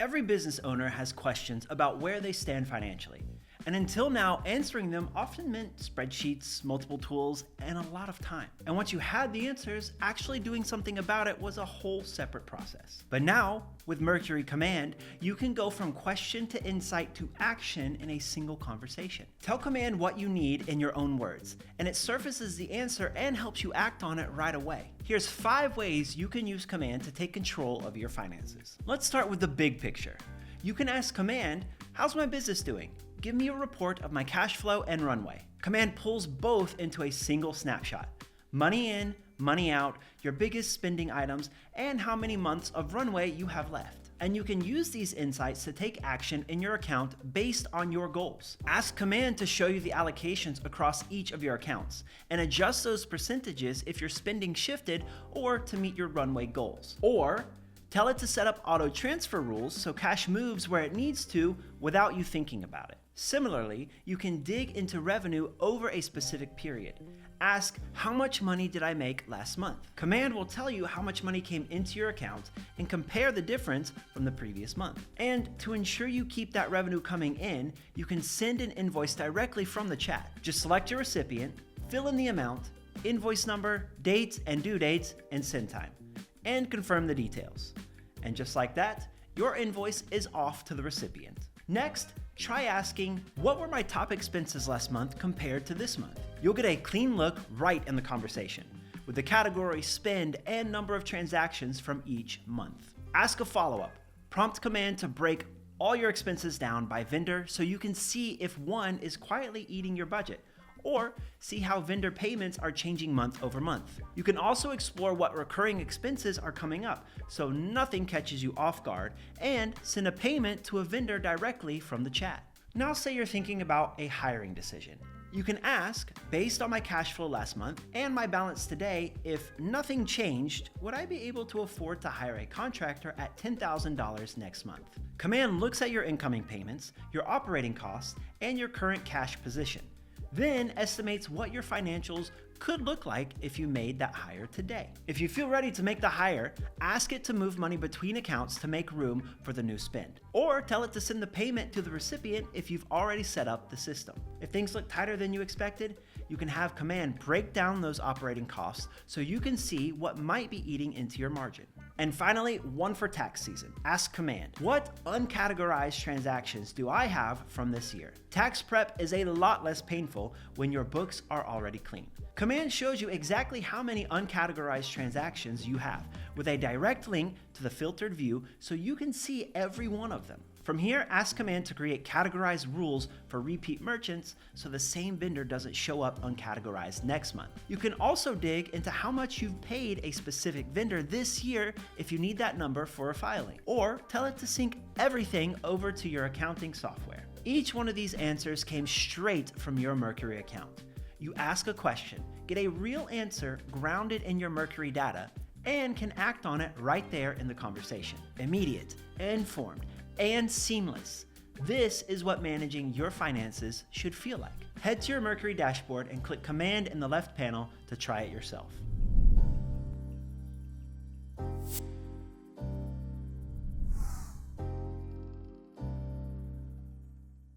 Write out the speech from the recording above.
Every business owner has questions about where they stand financially. And until now, answering them often meant spreadsheets, multiple tools, and a lot of time. And once you had the answers, actually doing something about it was a whole separate process. But now, with Mercury Command, you can go from question to insight to action in a single conversation. Tell Command what you need in your own words, and it surfaces the answer and helps you act on it right away. Here's 5 ways you can use Command to take control of your finances. Let's start with the big picture. You can ask Command, how's my business doing? Give me a report of my cash flow and runway. Command pulls both into a single snapshot. Money in, money out, your biggest spending items, and how many months of runway you have left. And you can use these insights to take action in your account based on your goals. Ask Command to show you the allocations across each of your accounts and adjust those percentages if your spending shifted or to meet your runway goals. Or tell it to set up auto transfer rules so cash moves where it needs to without you thinking about it. Similarly, you can dig into revenue over a specific period. Ask, how much money did I make last month? Command will tell you how much money came into your account and compare the difference from the previous month. And to ensure you keep that revenue coming in, you can send an invoice directly from the chat. Just select your recipient, fill in the amount, invoice number, dates and due dates, and send time, and confirm the details. And just like that, your invoice is off to the recipient. Next, try asking, what were my top expenses last month compared to this month? You'll get a clean look right in the conversation, with the category, spend, and number of transactions from each month. Ask a follow-up. Prompt Command to break all your expenses down by vendor so you can see if one is quietly eating your budget, or see how vendor payments are changing month over month. You can also explore what recurring expenses are coming up so nothing catches you off guard, and send a payment to a vendor directly from the chat. Now say you're thinking about a hiring decision. You can ask, based on my cash flow last month and my balance today, if nothing changed, would I be able to afford to hire a contractor at $10,000 next month? Command looks at your incoming payments, your operating costs, and your current cash position. Then estimates what your financials could look like if you made that hire today. If you feel ready to make the hire, ask it to move money between accounts to make room for the new spend. Or tell it to send the payment to the recipient if you've already set up the system. If things look tighter than you expected, you can have Command break down those operating costs so you can see what might be eating into your margin. And finally, one for tax season. Ask Command, what uncategorized transactions do I have from this year? Tax prep is a lot less painful when your books are already clean. Command shows you exactly how many uncategorized transactions you have, with a direct link to the filtered view so you can see every one of them. From here, ask Command to create categorized rules for repeat merchants so the same vendor doesn't show up uncategorized next month. You can also dig into how much you've paid a specific vendor this year if you need that number for a filing, or tell it to sync everything over to your accounting software. Each one of these answers came straight from your Mercury account. You ask a question, get a real answer grounded in your Mercury data, and can act on it right there in the conversation. Immediate, informed, and seamless. This is what managing your finances should feel like. Head to your Mercury dashboard and click Command in the left panel to try it yourself.